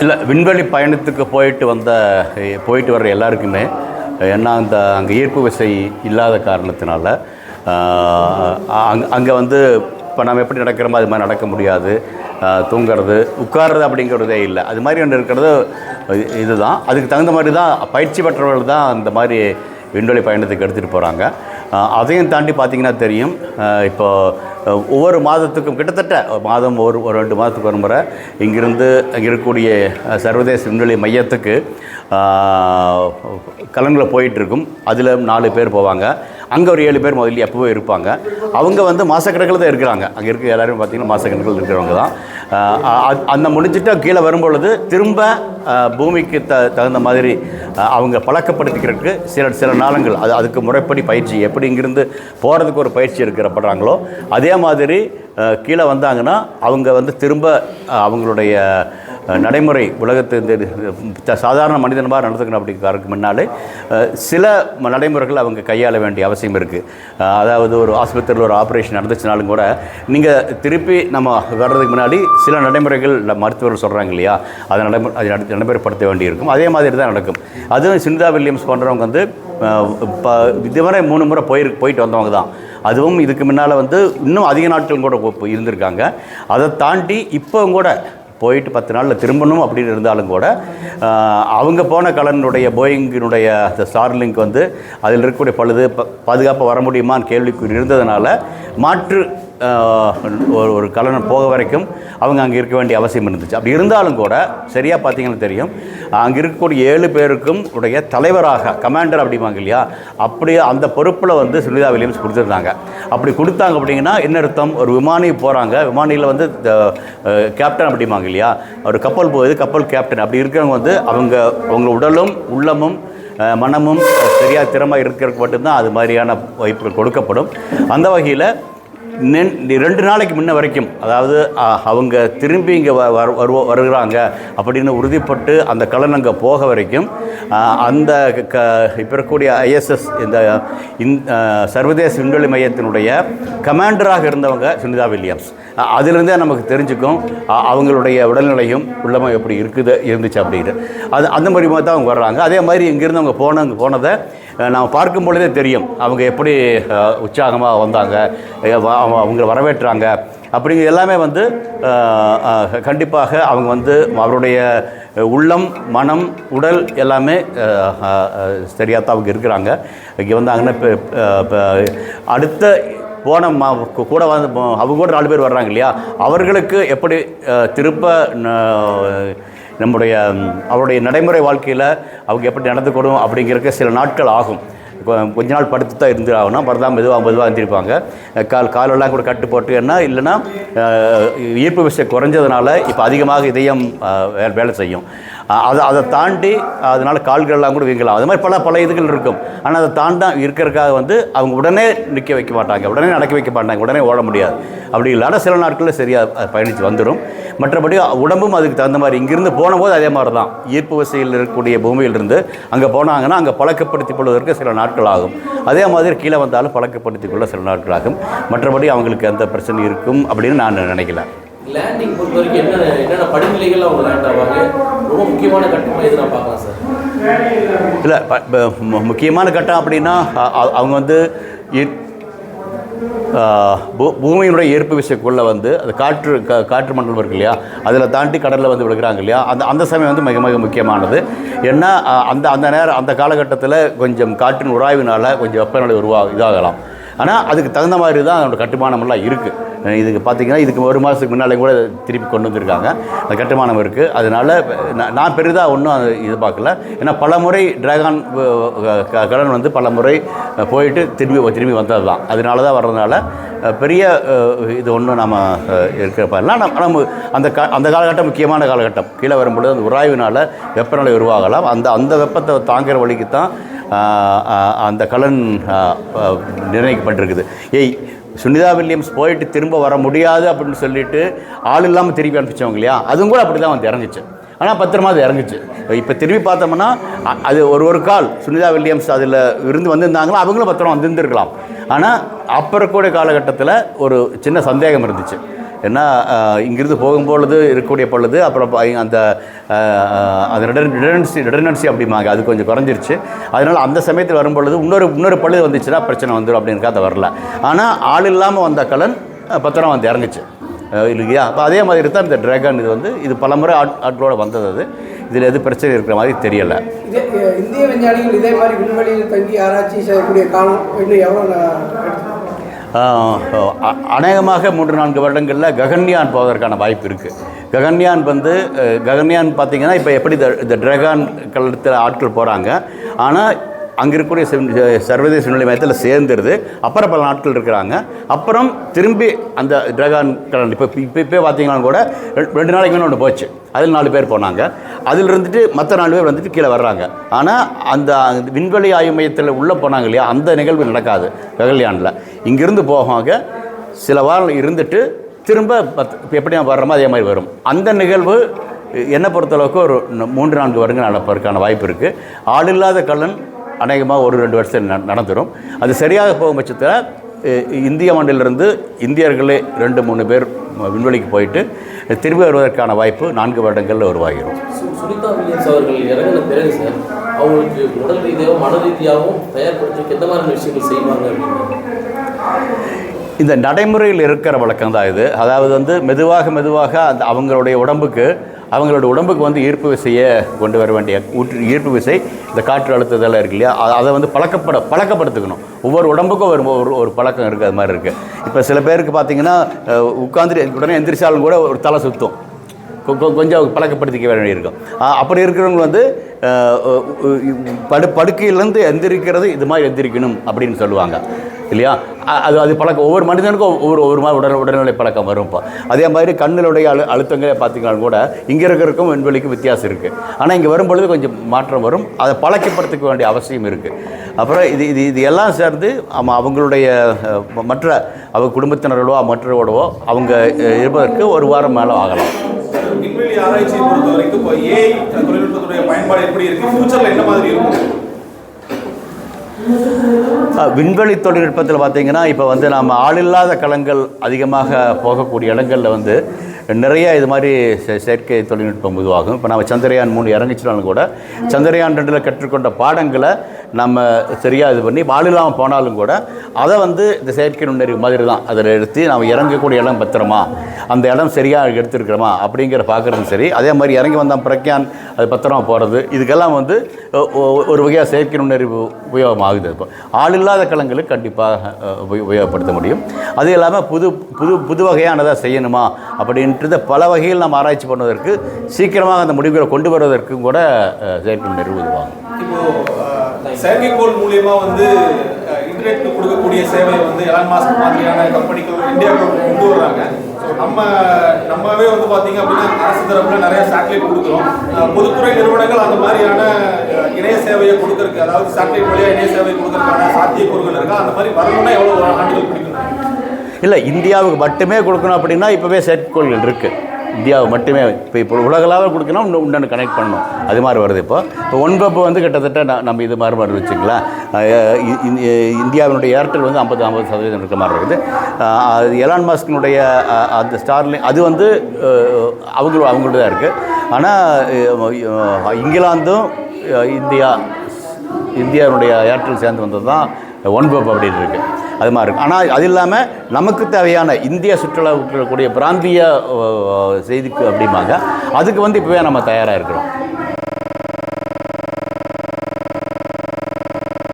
இல்லை, விண்வெளி பயணத்துக்கு போயிட்டு வர்ற எல்லாருக்குமே ஏன்னா அங்கே ஈர்ப்பு விசை இல்லாத காரணத்தினால அங்கே வந்து இப்போ நம்ம எப்படி நடக்கிறோமோ அது மாதிரி நடக்க முடியாது. தூங்கிறது, உட்கார்றது அப்படிங்கிறதே இல்லை. அது மாதிரி ஒன்று இருக்கிறது இதுதான். அதுக்கு தகுந்த மாதிரி தான் பயிற்சி பெற்றவர்கள் தான் அந்த மாதிரி விண்வெளி பயணத்துக்கு எடுத்துகிட்டு போகிறாங்க. அதையும் தாண்டி பார்த்திங்கன்னா தெரியும், இப்போ ஒவ்வொரு மாதத்துக்கும் கிட்டத்தட்ட மாதம் ஒரு 2 மாதத்துக்கு ஒரு முறை இங்கிருந்து அங்கே இருக்கக்கூடிய சர்வதேச விண்வெளி மையத்துக்கு கலனில் போயிட்டுருக்கும். அதில் 4 பேர் போவாங்க. அங்கே ஒரு 7 பேர் முதல்ல எப்போவே இருப்பாங்க. அவங்க வந்து மாதக்கணக்கில் தான் இருக்கிறாங்க. அங்கே இருக்க எல்லாருமே பார்த்திங்கன்னா மாதக்கணக்கில் இருக்கிறவங்க தான். அந்த முடிச்சுட்டு கீழே வரும்பொழுது திரும்ப பூமிக்கு தகுந்த மாதிரி அவங்க பழக்கப்படுத்திக்கிறதுக்கு சில நாளங்கள் அதுக்கு முறைப்படி பயிற்சி எப்படி இங்கிருந்து போகிறதுக்கு ஒரு பயிற்சி எடுக்கப்படுறாங்களோ அதே மாதிரி கீழே வந்தாங்கன்னா அவங்க வந்து திரும்ப அவங்களுடைய நடைமுறை உலகத்து சாதாரண மனிதனமாக நடத்துக்கணும் அப்படிங்கிறதுக்கு முன்னாலே சில நடைமுறைகள் அவங்க கையாள வேண்டிய அவசியம் இருக்குது. அதாவது ஒரு ஆஸ்பத்திரியில் ஒரு ஆப்ரேஷன் நடந்துச்சுனாலும் கூட நீங்கள் திருப்பி நம்ம வர்றதுக்கு முன்னாடி சில நடைமுறைகள் மருத்துவர்கள் சொல்கிறாங்க இல்லையா, அதை நடைமுறைப்படுத்த வேண்டியிருக்கும். அதே மாதிரி தான் நடக்கும். அதுவும் சுனிதா வில்லியம்ஸ் போன்றவங்க வந்து இப்போ இதுவரை 3 முறை போயிட்டு வந்தவங்க தான். அதுவும் இதுக்கு முன்னால் வந்து இன்னும் அதிக நாட்கள் கூட இருந்திருக்காங்க. அதை தாண்டி இப்போ கூட போயிட்டு 10 நாளில் திரும்பணும் அப்படின்னு இருந்தாலும் கூட அவங்க போன கலனுடைய போயிங்கினுடைய அந்த ஸ்டார்லிங்க் வந்து அதில் இருக்கக்கூடிய பழுது பாதுகாப்பாக வர முடியுமான்னு கேள்விக்குறி இருந்ததுனால மாற்று ஒரு கலனம் போக வரைக்கும் அவங்க அங்கே இருக்க வேண்டிய அவசியம் இருந்துச்சு. அப்படி இருந்தாலும் கூட சரியாக பார்த்தீங்கன்னா தெரியும், அங்கே இருக்கக்கூடிய 7 பேருக்கும் உடைய தலைவராக கமாண்டர் அப்படிம்பாங்க இல்லையா, அப்படியே அந்த பொறுப்பில் வந்து சுனிதா வில்லியம்ஸ் கொடுத்துருந்தாங்க. அப்படி கொடுத்தாங்க அப்படிங்கன்னா என்ன அர்த்தம், ஒரு விமானி போகிறாங்க, விமானியில் வந்து கேப்டன் அப்படிம்பாங்க இல்லையா, ஒரு கப்பல் போகுது, கப்பல் கேப்டன் அப்படி இருக்கிறவங்க வந்து அவங்க உடலும் உள்ளமும் மனமும் சரியாக திறமை இருக்கிறதுக்கு மட்டும்தான் அது மாதிரியான வாய்ப்புகள் கொடுக்கப்படும். அந்த வகையில் 2 நாளைக்கு முன்ன வரைக்கும், அதாவது அவங்க திரும்பி இங்கே வருகிறாங்க அப்படின்னு உறுதிப்பட்டு அந்த கலன் அங்கே போக வரைக்கும் அந்த இப்போ இருக்கக்கூடிய ISS இந்த சர்வதேச விண்வெளி மையத்தினுடைய கமாண்டராக இருந்தவங்க சுனிதா வில்லியம்ஸ். அதிலிருந்தே நமக்கு தெரிஞ்சுக்கும் அவங்களுடைய உடல்நிலையும் உள்ளமும் எப்படி இருந்துச்சு அப்படின்னு. அந்த மாதிரி தான் அவங்க வர்றாங்க. அதே மாதிரி இங்கேருந்து அவங்க போனதை நாம் பார்க்கும் பொழுதே தெரியும் அவங்க எப்படி உற்சாகமாக வந்தாங்க, அவங்க வரவேற்றாங்க அப்படிங்கிற எல்லாமே வந்து கண்டிப்பாக அவங்க வந்து அவருடைய உள்ளம் மனம் உடல் எல்லாமே சரியாக தான் அவங்க இருக்கிறாங்க. இங்கே வந்தாங்கன்னா இப்போ அடுத்த போன கூட வந்து அவங்க கூட 4 பேர் வர்றாங்க இல்லையா, அவர்களுக்கு எப்படி திருப்ப அவருடைய நடைமுறை வாழ்க்கையில் அவங்க எப்படி நடந்துக்கணும் அப்படிங்கிறதுக்கு சில நாட்கள் ஆகும். கொஞ்ச நாள் படுத்து தான் இருந்து ஆகணும். அப்புறம் தான் மெதுவாக எழுந்திருப்பாங்க. காலெல்லாம் கூட கட்டு போட்டு இல்லைன்னா ஈர்ப்பு விசை குறைஞ்சதுனால இப்போ அதிகமாக இதயம் வேலை செய்யும். அதை தாண்டி அதனால் கால்கள்லாம் கூட வீங்கலாம். அது மாதிரி பல இதுகள் இருக்கும். ஆனால் அதை தாண்டா இருக்கிறதுக்காக வந்து அவங்க உடனே நிற்க வைக்க மாட்டாங்க, உடனே நடக்க வைக்க மாட்டாங்க, உடனே ஓட முடியாது. அப்படி இல்லை. ஆனால் சில நாட்களில் சரியாக பயணித்து வந்துடும். மற்றபடி உடம்பும் அதுக்கு தகுந்த மாதிரி இங்கிருந்து போனபோது அதே மாதிரி தான் ஈர்ப்பு விசையில் இருக்கக்கூடிய பூமியிலிருந்து அங்கே போனாங்கன்னா அங்கே பழக்கப்படுத்திக் கொள்வதற்கு சில நாட்கள் ஆகும். அதே மாதிரி கீழே வந்தாலும் பழக்கப்படுத்திக் கொள்ள சில நாட்கள் ஆகும். மற்றபடி அவங்களுக்கு எந்த பிரச்சனை இருக்கும் அப்படின்னு நான் நினைக்கல. லேண்டிங் பொறுத்த வரைக்கும் என்னென்ன படிநிலைகள் அவங்க லேண்ட் ஆவாங்க, ரொம்ப முக்கியமான கட்டமாக எது நான் பார்க்கலாம் சார்? இல்லை, முக்கியமான கட்டம் அப்படின்னா அவங்க வந்து பூமியினுடைய ஈர்ப்பு விசைக்குள்ளே வந்து அது காற்று மண்டலம் இருக்கு இல்லையா, அதில் தாண்டி கடலில் வந்து விழுகிறாங்க இல்லையா, அந்த சமயம் வந்து மிக மிக முக்கியமானது. ஏன்னா அந்த காலகட்டத்தில் கொஞ்சம் காற்றின் உராய்வினால் கொஞ்சம் வெப்பநிலை இதாகலாம். ஆனால் அதுக்கு தகுந்த மாதிரி தான் அதோட கட்டுமானமெல்லாம் இருக்குது. இதுக்கு பார்த்திங்கன்னா இதுக்கு 1 மாதத்துக்கு முன்னாலே கூட திருப்பி கொண்டு வந்திருக்காங்க. அந்த கட்டுமானம் இருக்குது. அதனால் நான் பெரிதாக ஒன்றும் இது பார்க்கல. ஏன்னா பல முறை டிராகன் கலன் வந்து பல முறை போயிட்டு திரும்பி வந்தது தான். அதனால தான் வர்றதுனால பெரிய இது ஒன்றும் நம்ம இருக்கிறப்ப இல்லை. நம்ம அந்த காலகட்டம் முக்கியமான காலகட்டம். கீழே வரும்பொழுது அந்த உராய்வினால் வெப்பநிலை உருவாகலாம். அந்த வெப்பத்தை தாங்குகிற வழிக்கு தான் அந்த கலன் நிர்ணயிக்கப்பட்டிருக்குது. சுனிதா வில்லியம்ஸ் போயிட்டு திரும்ப வர முடியாது அப்படின்னு சொல்லிட்டு ஆள் இல்லாமல் திருப்பி அனுப்பிச்சவங்க இல்லையா, அதுவும் கூட அப்படி தான் வந்து இறங்குச்சு. ஆனால் பத்திரமா அது இறங்குச்சு. இப்போ திரும்பி பார்த்தோம்னா அது ஒரு கால் சுனிதா வில்லியம்ஸ் அதில் இருந்து வந்திருந்தாங்களோ அவங்களும் பத்திரம் வந்துருந்துருக்கலாம். ஆனால் அப்புறம் கூட காலகட்டத்தில் ஒரு சின்ன சந்தேகம் இருந்துச்சு. ஏன்னா இங்கிருந்து போகும்பொழுது இருக்கக்கூடிய பொழுது அப்புறம் அந்த ரிடன்டன்சி அப்படிம்பாங்க, அது கொஞ்சம் குறைஞ்சிருச்சு. அதனால் அந்த சமயத்தில் வரும்பொழுது இன்னொரு பழுது வந்துச்சுன்னா பிரச்சனை வந்துடும் அப்படின்றக்காக வரல. ஆனால் ஆள் இல்லாமல் வந்த கலன் பத்திரம் வந்து இறங்குச்சு இல்லையா. அப்போ அதே மாதிரி தான் இந்த ட்ராகன் இது பல முறை ஆட்களோட வந்தது. அது இதில் எது பிரச்சனை இருக்கிற மாதிரி தெரியலை. இந்திய விஞ்ஞானிகள் இதே மாதிரி விண்வெளியில் தங்கி ஆராய்ச்சி செய்யக்கூடிய காலம் இன்னும் எவ்வளோ? அநேகமாக 3-4 வருடங்களில் ககன்யான் போவதற்கான வாய்ப்பு இருக்குது. ககன்யான் பார்த்திங்கன்னா இப்போ எப்படி இந்த ட்ராகன் கலத்தில் ஆட்கள் போகிறாங்க, ஆனால் அங்கே இருக்கக்கூடிய சர்வதேச விண்வெளி மையத்தில் சேர்ந்துருது. அப்புறம் பல நாட்கள் இருக்கிறாங்க. அப்புறம் திரும்பி அந்த ட்ராகன் கலன் இப்போ பார்த்தீங்கன்னா கூட 2 நாளைக்கு மேலே ஒன்று போச்சு. அதில் 4 பேர் போனாங்க. அதில் இருந்துட்டு மற்ற 4 பேர் வந்துட்டு கீழே வர்றாங்க. ஆனால் அந்த விண்வெளி ஆய்வு மையத்தில் உள்ளே போனாங்க இல்லையா, அந்த நிகழ்வு நடக்காது ககன்யானில். இங்கிருந்து போவாங்க, சில வாரம் இருந்துட்டு திரும்ப எப்படி நான் வர்றோமோ அதே மாதிரி வரும். அந்த நிகழ்வு என்னை பொறுத்தளவுக்கு ஒரு 3-4 வருடங்கள் நடப்பதற்கான வாய்ப்பு இருக்குது. ஆள் இல்லாத கலன் அநேகமாக 1-2 வருஷம் நடந்துடும். அது சரியாக போகும் பட்சத்தில் இந்திய மண்ணிலிருந்து இந்தியர்களே 2-3 பேர் விண்வெளிக்கு போயிட்டு திரும்பி வருவதற்கான வாய்ப்பு 4 வருடங்களில் உருவாகிடும். சுனிதா வில்லியம்ஸ் அவர்கள் இறங்கின பிறகு சார் அவங்களுக்கு உடல் ரீதியாகவும் மன ரீதியாகவும் தயார்படுத்தி எந்த மாதிரியான விஷயங்கள் செய்வாங்க அப்படின்னு இந்த நடைமுறையில் இருக்கிற வழக்கம் தான் இது. அதாவது மெதுவாக அந்த அவங்களுடைய உடம்புக்கு ஈர்ப்பு விசையை கொண்டு வர வேண்டிய ஈர்ப்பு விசை, இந்த காற்று அழுத்ததெல்லாம் இருக்கு இல்லையா, அதை பழக்கப்படுத்திக்கணும். ஒவ்வொரு உடம்புக்கும் ஒரு பழக்கம் இருக்குது. அது மாதிரி இருக்குது. இப்போ சில பேருக்கு பார்த்திங்கன்னா உட்காந்து உடனே எந்திரிச்சாலும் கூட ஒரு தலை சுற்றும், கொஞ்சம் பழக்கப்படுத்திக்க வேண்டியிருக்கும். அப்படி இருக்கிறவங்க படுக்கையிலேருந்து எந்திரிக்கிறது இது மாதிரி எந்திரிக்கணும் அப்படின்னு சொல்லுவாங்க இல்லையா. அது பழக்கம் ஒவ்வொரு மனிதனுக்கும் ஒவ்வொரு மாதிரி உடல்நிலை பழக்கம் வரும். இப்போ அதே மாதிரி கண்ணிலுடைய அழுத்தங்களே பார்த்திங்கனாலும் கூட இங்கே இருக்கிறதுக்கும் விண்வெளிக்கும் வித்தியாசம் இருக்குது. ஆனால் இங்கே வரும்பொழுது கொஞ்சம் மாற்றம் வரும். அதை பழக்கப்படுத்திக்க வேண்டிய அவசியம் இருக்குது. அப்புறம் இது எல்லாம் சேர்ந்து அவங்களுடைய அவங்க குடும்பத்தினர்களோ மற்றவர்களோ அவங்க இருப்பதற்கு 1 வாரம் மேலே ஆகலாம். விண்வெளி ஆராய்ச்சியை பொறுத்த வரைக்கும் இப்போ ஏஐ தொழில்நுட்பத்துடைய பயன்பாடு எப்படி இருக்குது, ஃபியூச்சரில் என்ன மாதிரி இருக்கும்? விண்வெளி தொழில்நுட்பத்தில் பார்த்திங்கன்னா இப்போ நம்ம ஆளில்லாத கலங்கள் அதிகமாக போகக்கூடிய இடங்களில் நிறைய இது மாதிரி செயற்கை தொழில்நுட்பம் உருவாகும். இப்போ நம்ம சந்திரயான் 3 இறங்கிச்சினாலும் கூட சந்திரயான் 2 கற்றுக்கொண்ட பாடங்களை நம்ம சரியாக இது பண்ணி ஆளில்லாமல் போனாலும் கூட அதை இந்த செயற்கை நுண்ணறிவு மாதிரி தான் அதில் எடுத்து நம்ம இறங்கக்கூடிய இடம் பத்திரமா, அந்த இடம் சரியாக எடுத்துருக்கிறோமா அப்படிங்கிற பார்க்குறதும் சரி. அதே மாதிரி இறங்கி வந்தால் பிரக்யான் அது பத்திரமா போகிறது, இதுக்கெல்லாம் ஒரு வகையாக செயற்கை நுண்ணறிவு உபயோகமாகுது. இப்போ ஆளில்லாத கலங்களுக்கு கண்டிப்பாக உபயோகப்படுத்த முடியும். அது இல்லாமல் புது வகையானதாக செய்யணுமா அப்படின்றது பல வகையில் நம்ம ஆராய்ச்சி பண்ணுவதற்கு சீக்கிரமாக அந்த முடிவுகளை கொண்டு வருவதற்கும் கூட செயற்கை நுண்ணறிவு உதவாகும். இப்போ செயற்கைக்கோள் மூலியமா இன்டர்நெட் கொடுக்கக்கூடிய சேவை எலான் மாஸ்க் மாதிரியான கம்பெனிகள் இந்தியாவுக்கு கொண்டு வர்றாங்க. நம்மவே பார்த்தீங்க அப்படின்னா அரசு தரப்புல நிறைய சேட்டலைட் கொடுக்குறோம். பொதுத்துறை நிறுவனங்கள் அந்த மாதிரியான இணைய சேவையை கொடுக்கறதுக்கு, அதாவது சேட்டலைட் வழியாக இணைய சேவை கொடுக்கறதுக்கான சாத்தியக்கூறுகள் இருக்கா? அந்த மாதிரி வரணும்னா எவ்வளோ ஆண்டுகள் பிடிக்கும்? இல்லை, இந்தியாவுக்கு மட்டுமே கொடுக்கணும் அப்படின்னா இப்போவே செயற்கைக்கோள்கள் இருக்குது. இந்தியாவை மட்டுமே இப்போ உலகளாக கொடுக்கணும், இன்னொன்று கனெக்ட் பண்ணணும். அது மாதிரி வருது. இப்போ ஒன்பப்பு கிட்டத்தட்ட நம்ம இது மாதிரி வச்சுக்கலாம். இந்தியாவினுடைய ஏர்டெல் 50% இருக்க மாதிரி இருக்குது. எலான் மாஸ்கினுடைய அந்த ஸ்டார்லிங் அது அவங்களோட தான் இருக்குது. ஆனால் இங்கிலாந்தும் இந்தியாவுடைய ஏர்டெல் சேர்ந்து வந்தது தான் ஒன்பப் அப்படின்னு இருக்குது. அது மாதிரி இருக்குது. ஆனால் அது இல்லாமல் நமக்கு தேவையான இந்திய சுற்றுலாவுக்கு இருக்கக்கூடிய பிராந்திய செய்திக்கு அப்படிம்பாங்க, அதுக்கு இப்போவே நம்ம தயாராக இருக்கிறோம்.